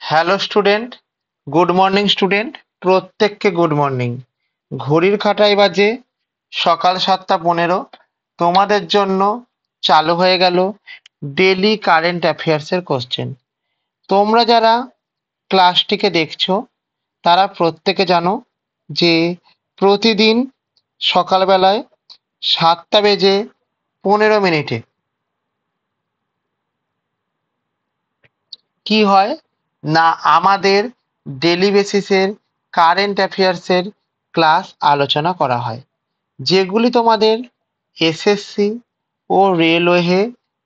Hello student, good morning student, প্রত্যেককে good morning. ঘড়ির কাঁটায় বাজে সকাল 7:15। তোমাদের জন্য চালু হয়ে গেল ডেলি কারেন্ট অ্যাফেয়ার্সের কোশ্চেন। তোমরা যারা ক্লাসটিকে দেখছো তারা প্রত্যেকে জানো যে প্রতিদিন সকালবেলায় 7:15 কি হয় না আমাদের ডেলি বেসিসের কারেন্ট অ্যাফেয়ার্সের ক্লাস আলোচনা করা হয়, যেগুলি তোমাদের এসএসসি ও রেলওয়ে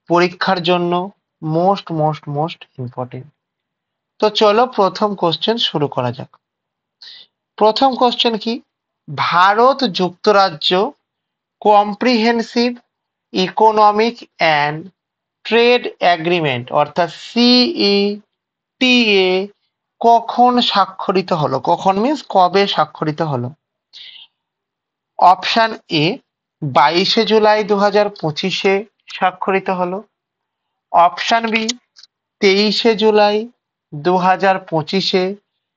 পরীক্ষার জন্য মোস্ট মোস্ট মোস্ট ইম্পর্টেন্ট। তো চলো প্রথম কোশ্চেন শুরু করা যাক। প্রথম কোশ্চেন কি? ভারত যুক্তরাজ্য comprehensive economic and trade agreement অর্থাৎ সিইটিএ কখন স্বাক্ষরিত হলো? কখন মিন্স কবে স্বাক্ষরিত হলো? অপশন এ 22শে জুলাই 2025 স্বাক্ষরিত হলো। অপশন বি 23শে জুলাই 2025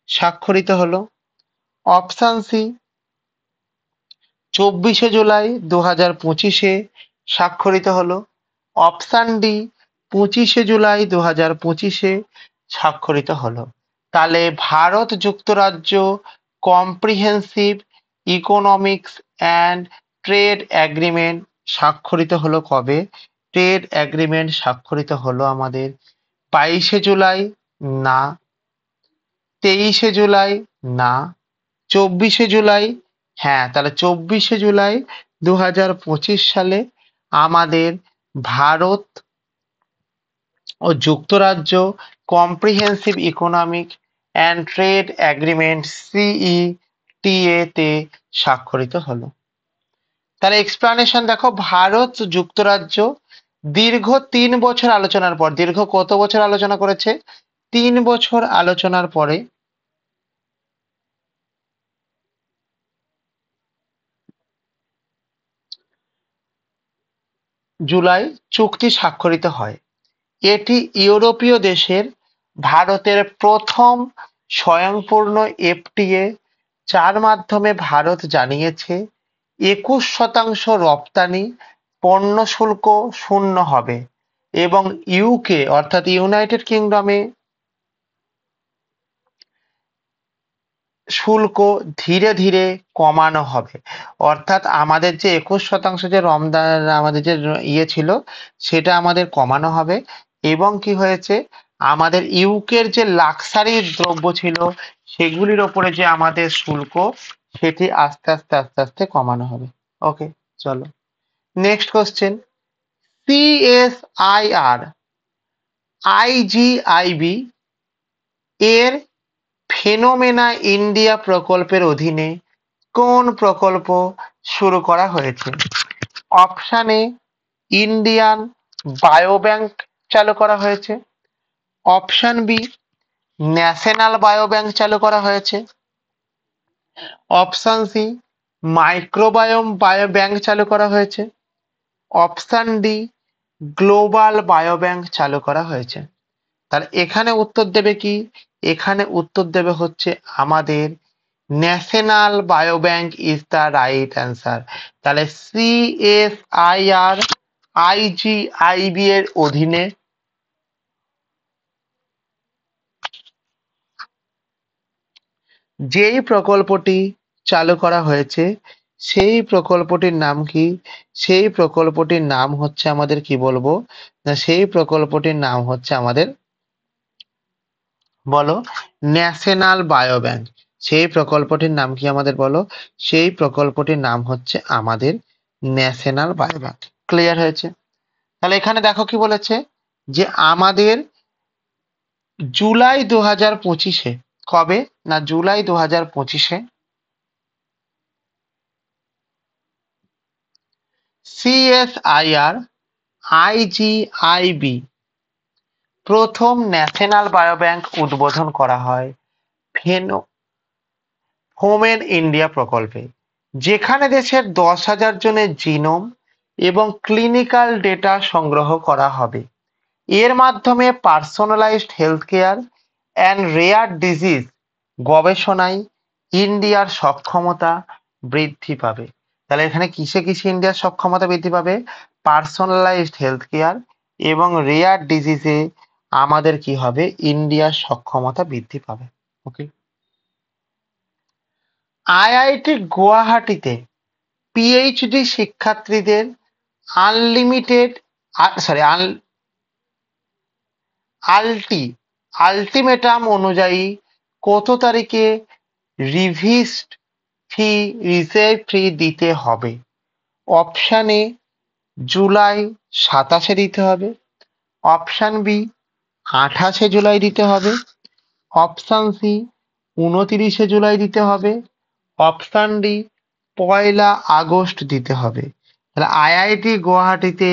স্বাক্ষরিত হলো। অপশন সি 24শে জুলাই 2025 স্বাক্ষরিত হলো। অপশন ডি 25শে জুলাই 2025 স্বাক্ষরিত হলো। তাহলে ভারত যুক্তরাজ্য comprehensive economics and trade agreement স্বাক্ষরিত হলো কবে? ট্রেড এগ্রিমেন্ট স্বাক্ষরিত হলো আমাদের 22শে জুলাই না, 23শে জুলাই না, 24শে জুলাই। হ্যাঁ, তাহলে 24শে জুলাই 2025 সালে আমাদের ভারত ও যুক্তরাজ্য comprehensive economic and trade agreement CETA তে স্বাক্ষরিত হলো। তাহলে এক্সপ্লানেশন দেখো, ভারত যুক্তরাজ্য দীর্ঘ 3 বছর আলোচনার পর, দীর্ঘ কত বছর আলোচনা করেছে? 3 বছর আলোচনার পরে জুলাই চুক্তি স্বাক্ষরিত হয়। এটি ইউরোপীয় দেশের ভারতের প্রথম স্বয়ংপূর্ণ এফটিএ, যার মাধ্যমে ভারত জানিয়েছে 21% রপ্তানি পণ্য শুল্ক শূন্য হবে এবং ইউকে অর্থাৎ ইউনাইটেড কিংডমে শুল্ক ধীরে ধীরে কমানো হবে। অর্থাৎ আমাদের যে 21% যে রমদান আমাদের যে ছিল সেটা আমাদের কমানো হবে। এবং কি হয়েছে, আমাদের ইউকের যে লাক্সারি দ্রব্য ছিল সেগুলির ওপরে যে আমাদের শুল্ক সেটি আস্তে আস্তে আস্তে আস্তে কমানো হবে। ওকে, চলো নেক্সট কোশ্চেন। সিএসআইআর আইজিআইবি এর ফেনোমেনা ইন্ডিয়া প্রকল্পের অধীনে কোন প্রকল্প শুরু করা হয়েছে? অপশন এ ইন্ডিয়ান বায়োব্যাংক চালু করা হয়েছে। অপশন বি ন্যাশনাল বায়োব্যাংক চালু করা হয়েছে। অপশন সি মাইক্রোবায়োম বায়োব্যাংক চালু করা হয়েছে। অপশন ডি গ্লোবাল বায়োব্যাংক চালু করা হয়েছে। তাহলে এখানে উত্তর দেবে কি? এখানে উত্তর দেবে হচ্ছে আমাদের national biobank is the right answer. তাহলে সিএসআইআর আইজিআইবি এর অধীনে যেই প্রকল্পটি চালু করা হয়েছে সেই প্রকল্পটির নাম কি? সেই প্রকল্পটির নাম হচ্ছে আমাদের কি বলবো না, সেই প্রকল্পটির নাম হচ্ছে আমাদের বলো ন্যাশনাল বায়োব্যাংক। সেই প্রকল্পটির নাম কি আমাদের বলো? সেই প্রকল্পটির নাম হচ্ছে আমাদের ন্যাশনাল বায়োব্যাংক। ক্লিয়ার হয়েছে? তাহলে এখানে দেখো কি বলেছে যে আমাদের জুলাই 2025 কবে না, জুলাই 2025 সিএসআইআর আইজিআইবি প্রথম ন্যাশনাল বায়োব্যাংক উদ্বোধন করা হয় হোমেন ইন্ডিয়া প্রকল্পে, যেখানে দেশের 10,000 জনের জিনোম এবং ক্লিনিক্যাল ডেটা সংগ্রহ করা হবে। এর মাধ্যমে personalised health care and rare disease গবেষণায় ইন্ডিয়ার সক্ষমতা বৃদ্ধি পাবে। তাহলে এখানে কিসে কিসে ইন্ডিয়ার সক্ষমতা বৃদ্ধি পাবে? পার্সোনালাইজড হেলথ কেয়ার এবং রেয়ার ডিজিজে আমাদের কি হবে? ইন্ডিয়ার সক্ষমতা বৃদ্ধি পাবে। ওকে। আইআইটি গুয়াহাটিতে পিএইচডি শিক্ষার্থীদের আনলিমিটেড সরি আলটিমেটাম অনুযায়ী কত তারিখে রিভিসড ফি রিজার্ভ ফি দিতে হবে? অপশান এ জুলাই 27 দিতে হবে, অপশান বি 28 জুলাই দিতে হবে, অপশান সি 29 জুলাই দিতে হবে, অপশান ডি 1 আগস্ট দিতে হবে। তাহলে আইআইটি গুয়াহাটিতে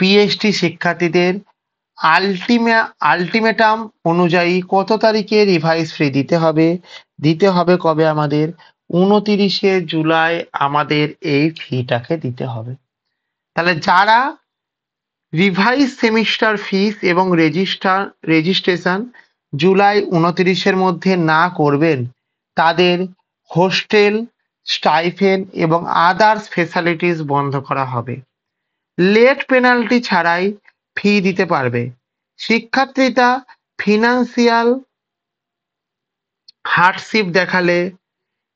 পিএইচডি শিক্ষার্থীদের আলটিমেটাম অনুযায়ী কত তারিখে রিভাইস ফি দিতে হবে? দিতে হবে কবে? আমাদের 29 জুলাই আমাদের এই ফিটাকে দিতে হবে। তাহলে যারা রিভাইস সেমিস্টার ফিস এবং রেজিস্ট্রেশন জুলাই 29 মধ্যে না করবেন তাদের হোস্টেল, স্টাইপেন্ড এবং আদার্স ফেসিলিটিস বন্ধ করা হবে। লেট পেনাল্টি ছাড়াই ফি দিতে পারবে। শিক্ষার্থীরা ফিনান্সিয়াল হার্ডশিপ দেখালে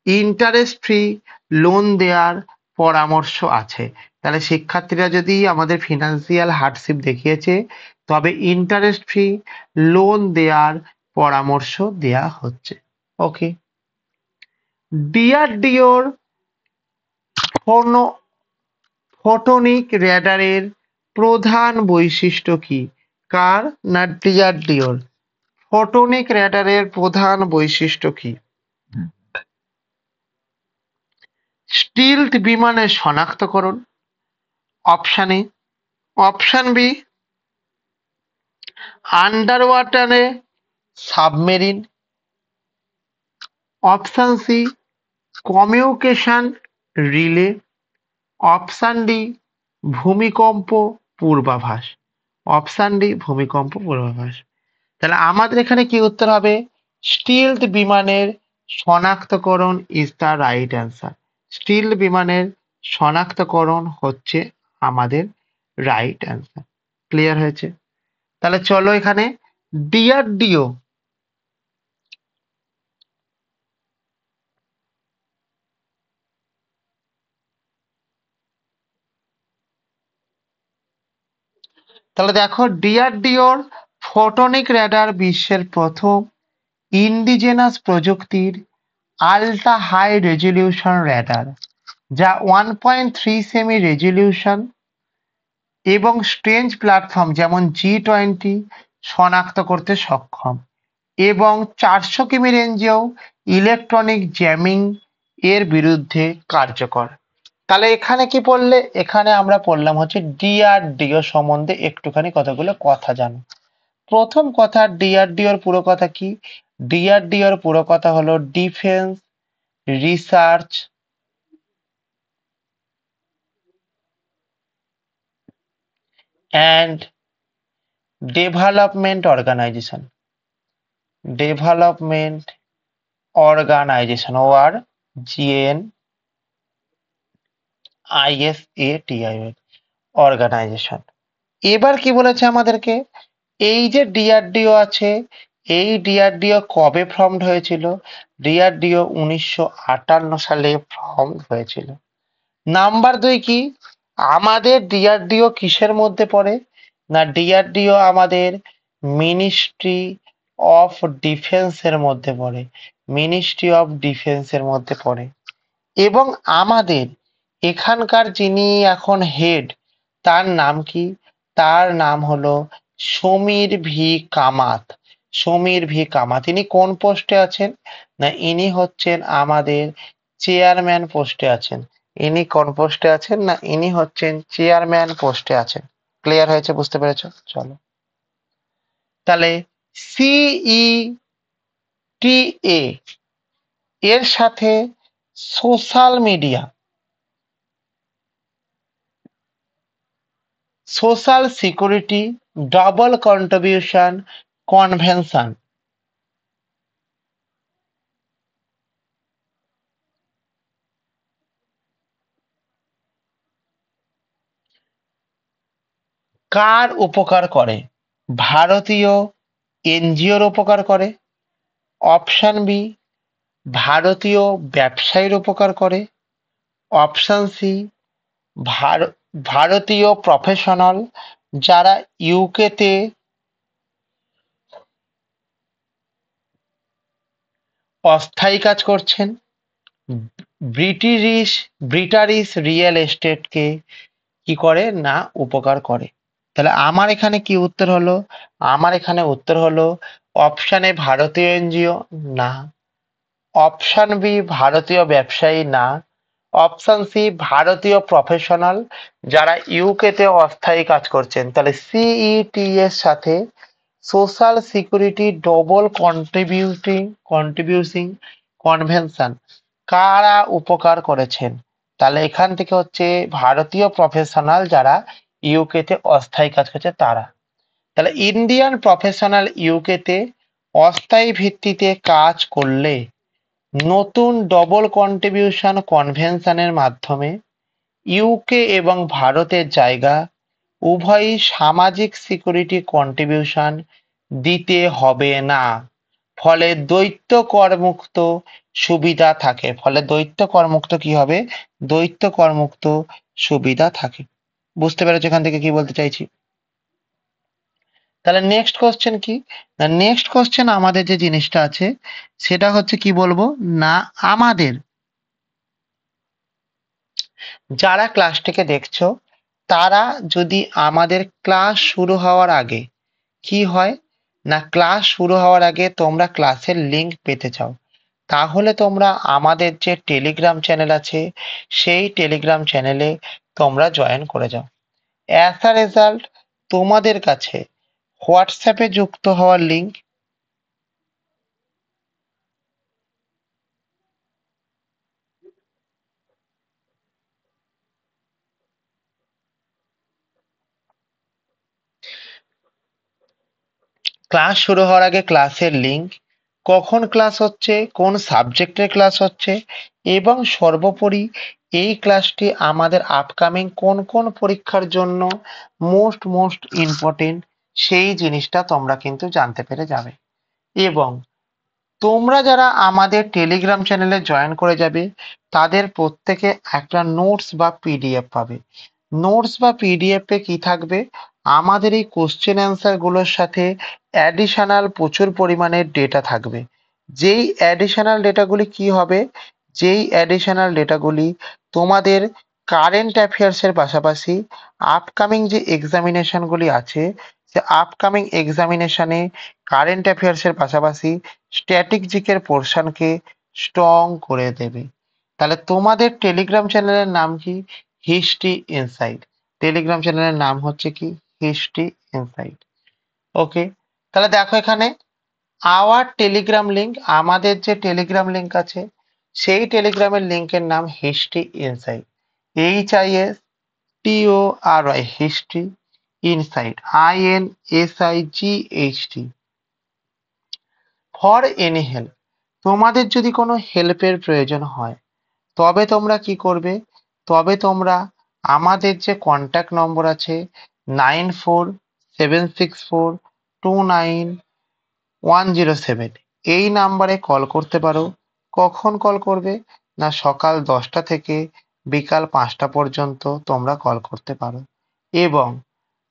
ইন্টারেস্ট ফ্রি লোন দেওয়ার পরামর্শ আছে। তাহলে শিক্ষার্থীরা যদি আমাদের ফিনান্সিয়াল হার্ডশিপ দেখিয়েছে তবে ইন্টারেস্ট ফ্রি লোন দেওয়ার পরামর্শ দেয়া হচ্ছে। ওকে। ডিআরডিওর ফোটনিক রেডারের প্রধান বৈশিষ্ট্য কি? কার? না ডিআরডিওর। ফোটনিক রেডারের প্রধান বৈশিষ্ট্য কি? স্টিলথ বিমানের শনাক্তকরণ, option A, option B under ওয়াটারে submarine, option C communication relay, option D ভূমিকম্প পূর্বাভাস। অপশান ডি ভূমিকম্প পূর্বাভাস। তাহলে আমাদের এখানে কি উত্তর হবে? স্টিলথ বিমানের শনাক্তকরণ ইজ দ্য রাইট অ্যান্সার। স্টিলথ বিমানের শনাক্তকরণ হচ্ছে আমাদের রাইট অ্যান্সার। ক্লিয়ার হয়েছে? তাহলে চলো এখানে ডিআরডিও তাহলে দেখো ডিআরডিওর ফোটনিক রেডার বিশ্বের প্রথম ইন্ডিজেনাস প্রযুক্তির আল্ট্রা হাই রেজলিউশন রেডার, যা 1.3 সেমি রেজলিউশন এবং স্ট্রেঞ্জ প্ল্যাটফর্ম যেমন G20 শনাক্ত করতে সক্ষম এবং 400 কিমি রেঞ্জেও ইলেকট্রনিক জ্যামিং এর বিরুদ্ধে কার্যকর। তাহলে এখানে কি পড়লে? এখানে আমরা পড়লাম হচ্ছে ডিআরডিও সম্বন্ধে একটুখানি কতগুলো কথা জানো। প্রথম কথা, ডিআরডিওর পুরো কথা কি? ডিআরডিওর পুরো কথা হলো defence research and development organisation. Development organisation ওর GNISATION অর্গানাইজেশন। এবার কি বলেছে আমাদেরকে? এই যে ডিআরডিও আছে, এই ডিআরডিও কবে ফর্মড হয়েছিল? ডিআরডিও 1958 সালে ফর্ম হয়েছিল। নাম্বার 2 কি? আমাদের ডিআরডিও কিসের মধ্যে পড়ে? না ডিআরডিও আমাদের মিনিস্ট্রি অফ ডিফেন্স এর মধ্যে পড়ে। মিনিস্ট্রি অফ ডিফেন্স এর মধ্যে পড়ে এবং আমাদের এখানকার যিনি এখন হেড তার নাম কি? তার নাম হলো সমীর ভি কামাত। সমীর ভি কামাত। ইনি কোন পোস্টে আছেন? না ইনি হচ্ছেন আমাদের চেয়ারম্যান পোস্টে আছেন। ইনি কোন পোস্টে আছেন? না ইনি হচ্ছেন চেয়ারম্যান পোস্টে আছেন। ক্লিয়ার হয়েছে? বুঝতে পেরেছো? চলো তাহলে CETA এর সাথে social media, social security, double contribution convention. কার উপকার করে? ভারতীয় এনজিওর উপকার করে। অপশন বি, ভারতীয় ব্যবসায়ীর উপকার করে। অপশন সি, ভারতীয় প্রফেশনাল যারা ইউকেতে অস্থায়ী কাজ করছেন। ব্রিটিশ ব্রিটারিশ রিয়েল এস্টেটকে কি করে না উপকার করে। তাহলে আমার এখানে কি উত্তর হলো? আমার এখানে উত্তর হলো অপশন এ ভারতীয় এনজিও না, অপশন বি ভারতীয় ব্যবসায়ী না, অপশন সি ভারতীয় প্রফেশনাল যারা ইউকেতে অস্থায়ী কাজ করছেন। তাহলে সিইটি এর সাথে social security double contribution convention কারা উপকার করেছেন? তাহলে এখান থেকে হচ্ছে ভারতীয় প্রফেশনাল যারা ইউকেতে অস্থায়ী কাজ করছে তারা। তাহলে ইন্ডিয়ান প্রফেশনাল ইউকেতে অস্থায়ী ভিত্তিতে কাজ করলে নতুন ডবল কন্ট্রিবিউশন কনভেনশনের মাধ্যমে ইউকে এবং ভারতের জায়গা উভয়ই সামাজিক সিকিউরিটি কন্ট্রিবিউশন দিতে হবে না। ফলে দ্বৈত করমুক্ত সুবিধা থাকে। ফলে দ্বৈত করমুক্ত কি হবে? দ্বৈত করমুক্ত সুবিধা থাকে। বুঝতে পেরেছো এখান থেকে কি বলতে চাইছি? তাহলে নেক্সট কোশ্চেন কি? না নেক্সট কোশ্চেন আমাদের যে জিনিসটা আছে সেটা হচ্ছে কি বলবো না, আমাদের যারা ক্লাসটিকে দেখছো তারা যদি আমাদের ক্লাস শুরু হওয়ার আগে কি হয় না, ক্লাস শুরু হওয়ার আগে তোমরা ক্লাসের লিংক পেতে চাও, তাহলে তোমরা আমাদের যে টেলিগ্রাম চ্যানেল আছে সেই টেলিগ্রাম চ্যানেলে তোমরা জয়েন করে যাও। অ্যাজ আ রেজাল্ট তোমাদের কাছে হোয়াটসঅ্যাপে যুক্ত হওয়ার লিংক, ক্লাস শুরু হওয়ার আগে ক্লাসের লিংক, কখন ক্লাস হচ্ছে, কোন সাবজেক্টের ক্লাস হচ্ছে, এবং সর্বোপরি এই ক্লাসটি আমাদের আপকামিং কোন কোন পরীক্ষার জন্য মোস্ট ইম্পর্টেন্ট সেই জিনিসটা তোমরা কিন্তু জানতে পেরে যাবে। এবং তোমরা যারা আমাদের টেলিগ্রাম চ্যানেলে জয়েন করে যাবে তাদের প্রত্যেকে একটা নোটস বা পিডিএফ পাবে। নোটস বা পিডিএফ এ কি থাকবে? আমাদের এই কোশ্চেন অ্যান্সার গুলোর সাথে অ্যাডিশনাল প্রচুর পরিমাণে ডেটা থাকবে। যেই অ্যাডিশনাল ডেটাগুলি কি হবে? যেই অ্যাডিশনাল ডেটাগুলি তোমাদের কারেন্ট অ্যাফেয়ার্স এর পাশাপাশি আপকামিং যে এক্সামিনেশন গুলি আছে সে আপকামিং এক্সামিনেশনে কারেন্ট অ্যাফেয়ার্স এর পাশাপাশি স্ট্র্যাটেজিকের পোর্শনকে স্ট্রং করে দেবে। তাহলে তোমাদের টেলিগ্রাম চ্যানেলের নাম কি? History insight. টেলিগ্রাম চ্যানেলের নাম হচ্ছে কি? History insight. ওকে, তাহলে দেখো এখানে আওয়ার টেলিগ্রাম লিংক, আমাদের যে টেলিগ্রাম লিংক আছে সেই টেলিগ্রামের লিংকের নাম history insight. HISTORY history insight INSIGHT। For any help, তোমাদের যদি কোনো হেল্পের প্রয়োজন হয় তবে তোমরা কি করবে? তবে তোমরা আমাদের যে কন্ট্যাক্ট নম্বর আছে 9476429107 এই নাম্বারে কল করতে পারো। কখন কল করবে? না সকাল 10টা থেকে বিকাল 5টা পর্যন্ত তোমরা কল করতে পারো। এবং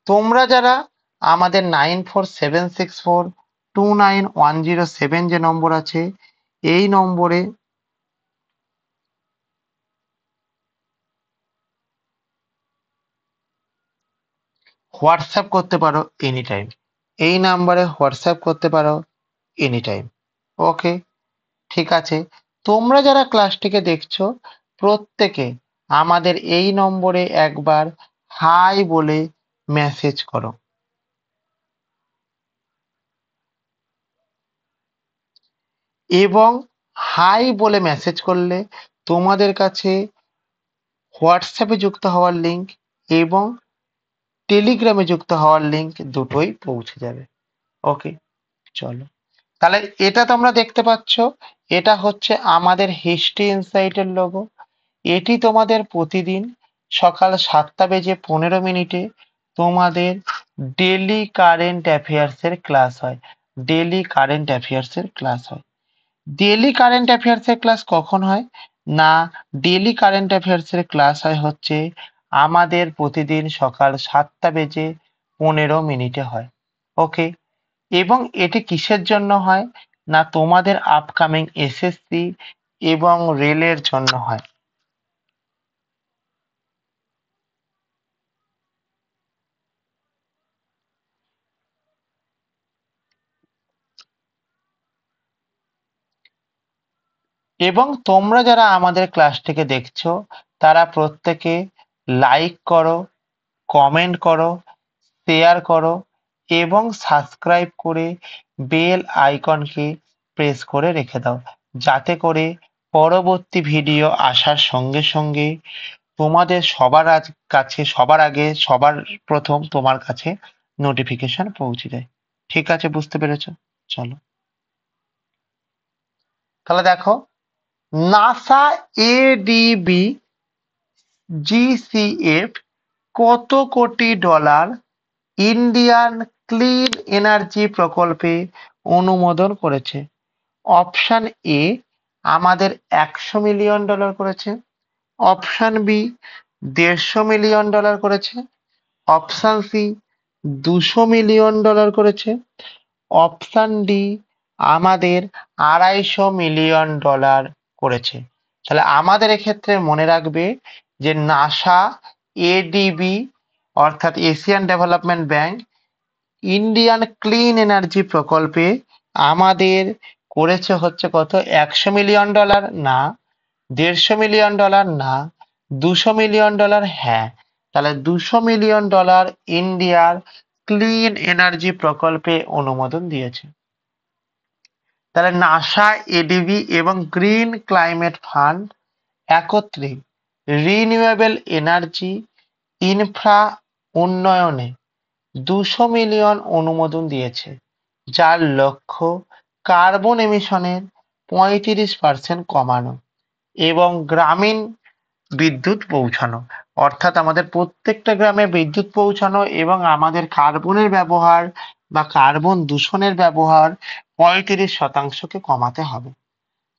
তোমরা যারা আমাদের 9476429107 যে নম্বর আছে এই নম্বরে হোয়াটসঅ্যাপ করতে পারো এনি টাইম। এই নাম্বারে হোয়াটসঅ্যাপ করতে পারো এনি টাইম। ওকে, ঠিক আছে। তোমরা যারা ক্লাসটিকে দেখছো প্রত্যেকে আমাদের এই নম্বরে একবার হাই বলে মেসেজ করো। এবং হাই বলে মেসেজ করলে তোমাদের কাছে হোয়াটসঅ্যাপে যুক্ত হওয়ার লিংক এবং টেলিগ্রামে যুক্ত হওয়ার লিংক দুটোই পৌঁছে যাবে। ওকে, চলো, তাহলে এটা তোমরা দেখতে পাচ্ছ, এটা হচ্ছে আমাদের হিস্ট্রি ইনসাইটের লোগো। এটি তোমাদের প্রতিদিন সকাল 7:15 তোমাদের ডেলি কারেন্ট অ্যাফেয়ার্স এর ক্লাস হয়। ডেলি কারেন্ট অ্যাফেয়ার্স এর ক্লাস হয়। ডেলি কারেন্ট অ্যাফেয়ার্স এর ক্লাস কখন হয়? না, ডেলি কারেন্ট অ্যাফেয়ার্স এর ক্লাস হয় হচ্ছে আমাদের প্রতিদিন সকাল 7:15 হয়। ওকে, এবং এটি কিসের জন্য হয়? না, তোমাদের আপকামিং এসএসসি এবং রেলের জন্য হয়। এবং তোমরা যারা আমাদের ক্লাসটিকে দেখছো তারা প্রত্যেকে লাইক করো, কমেন্ট করো, শেয়ার করো এবং সাবস্ক্রাইব করে বেল আইকনকে প্রেস করে রেখে দাও, যাতে করে পরবর্তী ভিডিও আসার সঙ্গে সঙ্গে তোমাদের কাছে সবার আগে সবার প্রথম তোমার কাছে নোটিফিকেশন পৌঁছে যায়। ঠিক আছে, বুঝতে পেরেছো? চলো, তাহলে দেখো, নাসা এডিবি জিসিএফ কত কোটি ডলার ইন্ডিয়ান ক্লিন এনার্জি প্রকল্পে অনুমোদন করেছে? অপশন এ আমাদের $100 মিলিয়ন করেছে, অপশন বি $150 মিলিয়ন করেছে, অপশন সি $200 মিলিয়ন করেছে, অপশন ডি আমাদের $250 মিলিয়ন করেছে। তাহলে আমাদের এক্ষেত্রে মনে রাখবে যে নাসা এডিবি অর্থাৎ Asian development bank Indian clean energy প্রকল্পে আমাদের করেছে হচ্ছে কত? $100 মিলিয়ন না, $150 মিলিয়ন না, $200 মিলিয়ন হ্যাঁ। তাহলে $200 মিলিয়ন ইন্ডিয়ার ক্লিন এনার্জি প্রকল্পে অনুমোদন দিয়েছে। তাহলে নাসা এডিবি এবং গ্রিন ক্লাইমেট ফান্ড একত্রে রিনিউয়েবল এনার্জি ইনফ্রা উন্নয়নে 200 মিলিয়ন অনুমোদন দিয়েছে, যার লক্ষ্য কার্বন এমিশনের 35% কমানো এবং গ্রামীণ বিদ্যুৎ পৌঁছানো। অর্থাৎ আমাদের প্রত্যেকটা গ্রামে বিদ্যুৎ পৌঁছানো এবং আমাদের কার্বনের ব্যবহার বা কার্বন দূষণের ব্যবহার 35%কে কমাতে হবে।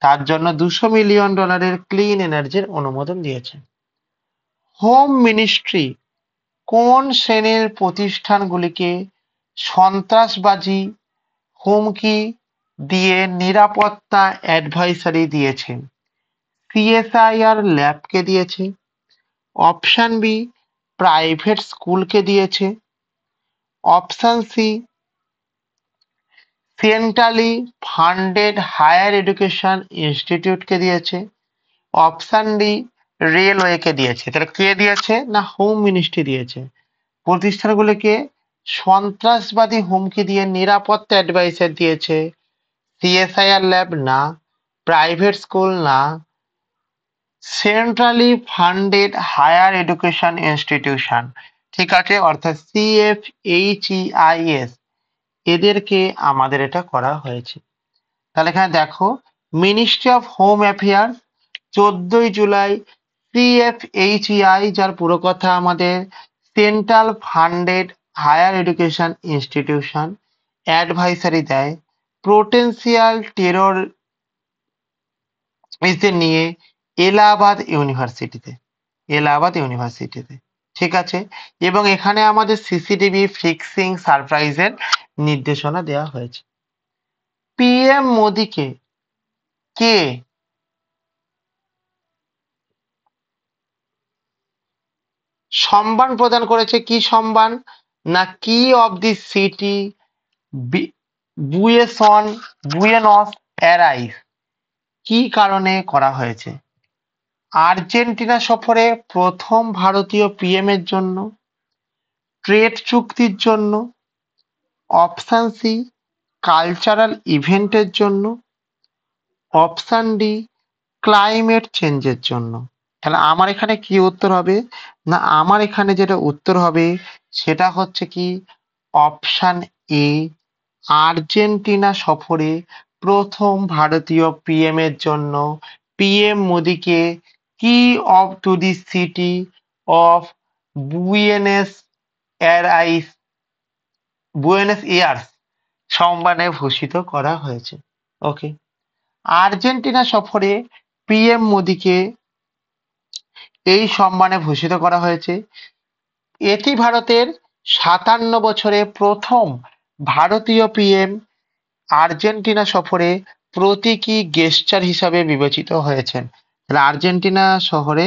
তার জন্য $200 মিলিয়ন ক্লিন এনার্জির অনুমোদন দিয়েছে। হোম মিনিস্ট্রি কোন শ্রেণীর প্রতিষ্ঠানগুলিকে সন্ত্রাসবাজি হুমকি দিয়ে নিরাপত্তা অ্যাডভাইসারি দিয়েছে? সিএসআইআর ল্যাবকে দিয়েছে, অপশন বি প্রাইভেট স্কুলকে দিয়েছে, option C centrally funded higher education ইনস্টিটিউটকে দিয়েছে, অপশন ডি রেলওয়েকে দিয়েছে। তাহলে কে দিয়েছে? না, হোম মিনিস্ট্রি দিয়েছে। প্রতিষ্ঠানগুলিকে সন্ত্রাসবাদী হুমকি দিয়ে নিরাপত্তা অ্যাডভাইসার দিয়েছে সিএসআইআর ল্যাব না, প্রাইভেট স্কুল না, centrally funded higher education institution. ঠিক আছে, অর্থাৎ সিএফএইচইআইএস এদেরকে আমাদের এটা করা হয়েছে। তাহলে এখানে দেখো, মিনিস্ট্রি অফ হোম অ্যাফেয়ার্স 14 জুলাই সিএফএইচইআই, যার পুরো কথা আমাদের central funded higher education institution, advisory দেয় পোটেনশিয়াল টেরর নিয়ে এলাহাবাদ ইউনিভার্সিটিতে। এলাহাবাদ ইউনিভার্সিটিতে, ঠিক আছে। এবং এখানে আমাদের সিসিটিভি ফিক্সিং সারপ্রাইজের নির্দেশনা দেওয়া হয়েছে। পিএম মোদিকে কে সম্মান প্রদান করেছে? কি সম্মান? না, কি of the city Buenos years. কি কারণে করা হয়েছে? আর্জেন্টিনা সফরে প্রথম ভারতীয় পিএম এর জন্য, ট্রেড চুক্তির জন্য, অপশন সি কালচারাল ইভেন্টের জন্য, অপশন ডি ক্লাইমেট চেঞ্জের জন্য। তাহলে আমার এখানে কি উত্তর হবে? না, আমার এখানে যেটা উত্তর হবে সেটা হচ্ছে কি অপশন এ আর্জেন্টিনা সফরে প্রথম ভারতীয় পিএম এর জন্য পিএম মোদিকে key of to the city of Buenos Aires Buenos Aires সম্মানে ভূষিত করা হয়েছে। ওকে, আর্জেন্টিনা সফরে পিএম মোদিকে এই সম্মানে ভূষিত করা হয়েছে। এটি ভারতের ৫৭ বছরে প্রথম ভারতীয় পিএম আর্জেন্টিনা সফরে প্রতীকী গেস্টার হিসাবে বিবেচিত হয়েছেন। তাহলে আর্জেন্টিনা শহরে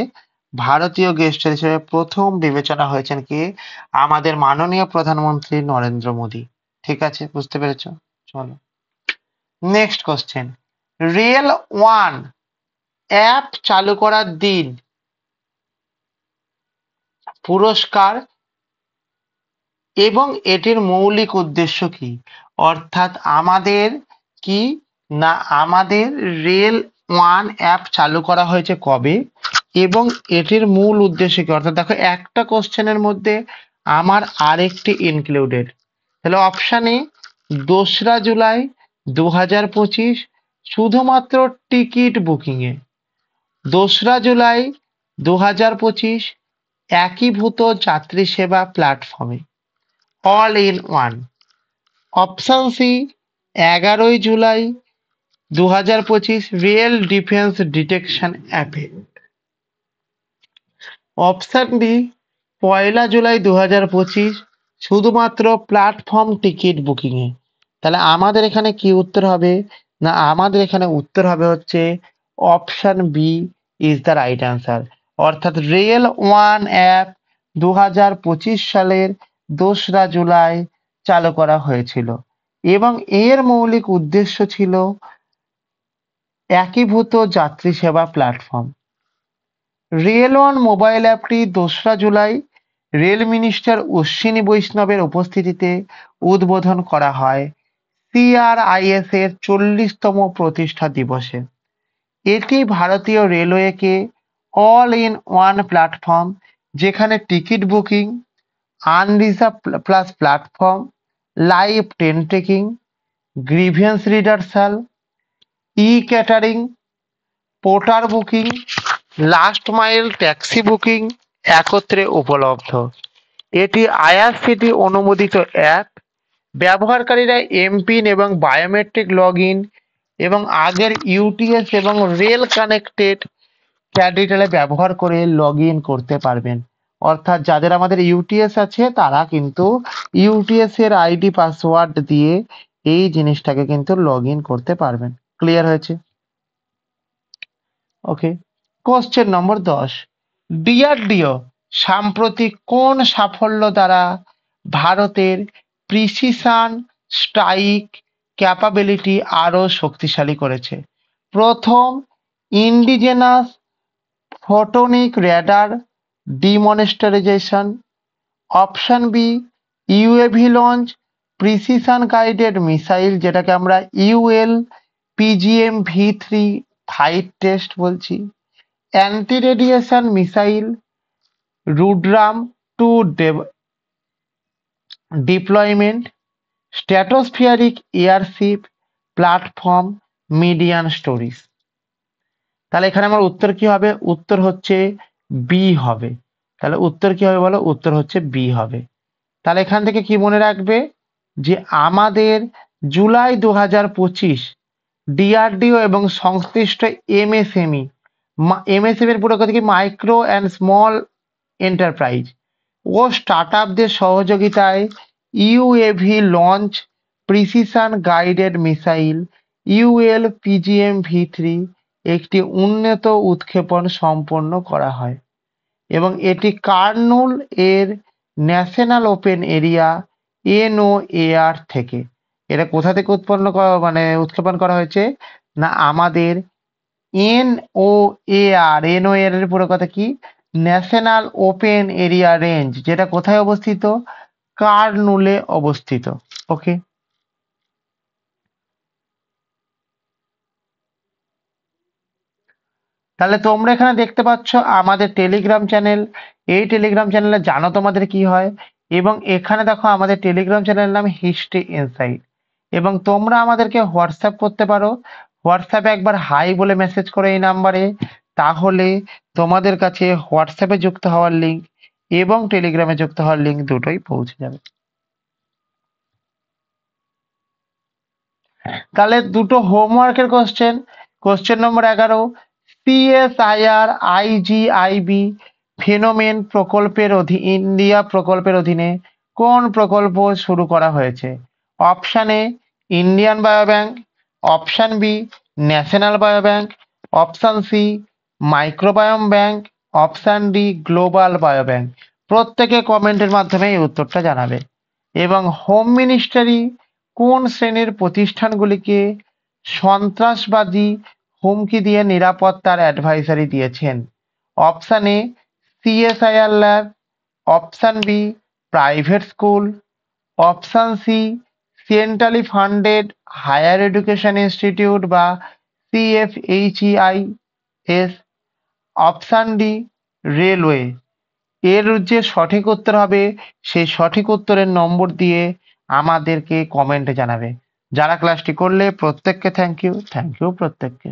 ভারতীয় গেস্টার হিসেবে প্রথম বিবেচনা হয়েছেন কে? আমাদের মাননীয় প্রধানমন্ত্রী নরেন্দ্র মোদী। ঠিক আছে, বুঝতে পেরেছ? চলো next question. Real one app চালু করার দিন পুরস্কার এবং এটির মৌলিক উদ্দেশ্য কি? অর্থাৎ আমাদের কি না আমাদের রেল ওয়ান অ্যাপ চালু করা হয়েছে কবে এবং এটির মূল উদ্দেশ্য কি? অর্থাৎ দেখো একটা কোশ্চেনের মধ্যে আমার আরেকটি ইনক্লুডেড। তাহলে অপশন এ ২রা জুলাই ২০২৫ শুধুমাত্র টিকিট বুকিং এ। ২রা জুলাই ২০২৫ একীভূত যাত্রী সেবা প্ল্যাটফর্মে all in one. Option C ১১ই জুলাই ২০২৫ রিয়েল ডিফেন্স ডিটেকশন অ্যাপে। অপশন ডি ১লা জুলাই ২০২৫ শুধুমাত্র প্ল্যাটফর্ম টিকিট বুকিং এ। তাহলে আমাদের এখানে কি উত্তর হবে? না আমাদের এখানে উত্তর হবে হচ্ছে option B is the right answer. অর্থাৎ রেল ওয়ান অ্যাপ ২০২৫ সালের ২রা জুলাই চালু করা হয়েছিল এবং এর মৌলিক উদ্দেশ্য ছিল একীভূত যাত্রী সেবা প্ল্যাটফর্ম। রেল ওয়ান মোবাইল অ্যাপটি ২রা জুলাই রেল মিনিস্টার অশ্বিনী বৈষ্ণবের উপস্থিতিতে উদ্বোধন করা হয় সিআরআইএস এর ৪০তম প্রতিষ্ঠা দিবসে। এটি ভারতীয় রেলওয়েকে অল ইন ওয়ান প্ল্যাটফর্ম যেখানে ticket booking, unreserved plus platform, live train tracking, grievance redressal, e catering, porter booking, last mile taxi booking একত্রে উপলব্ধ। এটি আইআরসিটি অনুমোদিত অ্যাপ। ব্যবহারকারীরা এমপিন এবং বায়োমেট্রিক লগ ইন এবং আগের ইউটিএস এবং রেল কানেক্টেড ক্যাডিটালে ব্যবহার করে লগ ইন করতে পারবেন। অর্থাৎ যাদের আমাদের ইউটিএস আছে তারা কিন্তু ইউটিএস এর আইডি পাসওয়ার্ড দিয়ে এই জিনিসটাকে কিন্তু লগ ইন করতে পারবেন। ক্লিয়ার হয়েছে? ওকে, কোশ্চেন নম্বর ১০। ডিআরডিও সাম্প্রতিক কোন সাফল্য দ্বারা ভারতের প্রিসিশন স্ট্রাইক ক্যাপাবিলিটি আরো শক্তিশালী করেছে? প্রথম indigenous photonic radar demonstration, option B UAV launched precision guided missile যেটাকে আমরা ইউএল পিজিএম ভি3 ফাইট টেস্ট বলছি, anti radiation missile Rudram two deployment, stratospheric airship platform maiden sorties. তাহলে এখানে আমার উত্তর কি হবে? উত্তর হচ্ছে বি হবে। তাহলে উত্তর কি হবে বলো? উত্তর হচ্ছে বি হবে। তাহলে এখান থেকে কি মনে রাখবে যে আমাদের জুলাই ২০২৫ ডিআরডিও এবং সংশ্লিষ্ট এমএসএমই এর পুরো কথা কি মাইক্রো অ্যান্ড স্মল এন্টারপ্রাইজ ও স্টার্টআপদের সহযোগিতায় UAV launched precision guided missile UL PGM ভি3 একটি উন্নত উৎক্ষেপণ সম্পন্ন করা হয় এবং এটি কার্নুল এর ন্যাশনাল ওপেন এরিয়া এনওএআর থেকে। এটা কোথা থেকে উৎক্ষেপণ করা হয়েছে? না আমাদের এনওএআর এর পুরো কথা কি? ন্যাশনাল ওপেন এরিয়া রেঞ্জ, যেটা কোথায় অবস্থিত? কার্নুলে অবস্থিত। ওকে, তাহলে তোমরা এখানে দেখতে পাচ্ছ আমাদের টেলিগ্রাম চ্যানেল। এই টেলিগ্রাম চ্যানেলে জানো তোমাদের কি হয় এবং এখানে দেখো আমাদের টেলিগ্রাম চ্যানেলের নাম হিস্ট্রি ইনসাইট। এবং তোমরা আমাদেরকে হোয়াটসঅ্যাপ করতে পারো। হোয়াটসঅ্যাপে একবার হাই বলে মেসেজ করো এই নাম্বারে, তাহলে তোমাদের কাছে হোয়াটসঅ্যাপে যুক্ত হওয়ার লিঙ্ক এবং টেলিগ্রামে যুক্ত হওয়ার লিঙ্ক দুটোই পৌঁছে যাবে। তাহলে দুটো হোমওয়ার্কের question. Question number 11, CSIR IGIB phenome প্রকল্পের ইন্ডিয়া প্রকল্পের অধীনে কোন প্রকল্প শুরু করা হয়েছে? Option A Indian biobank, option B national biobank, option C microbiome bank, option D global biobank. প্রত্যেকে কমেন্টের মাধ্যমে এই উত্তরটা জানাবে। এবং হোম মিনিস্ট্রি কোন শ্রেণীর প্রতিষ্ঠানগুলিকে সন্ত্রাসবাদী হুমকি দিয়ে নিরাপত্তার অ্যাডভাইসারি দিয়েছেন? Option A CSIR lab, option B private school, option C centrally funded higher education institute বা সিএফএইচইআইএস, অপশান ডি রেলওয়ে। এর যে সঠিক উত্তর হবে সেই সঠিক উত্তরের নম্বর দিয়ে আমাদেরকে কমেন্টে জানাবে। যারা ক্লাসটি করলে প্রত্যেককে থ্যাংক ইউ প্রত্যেককে।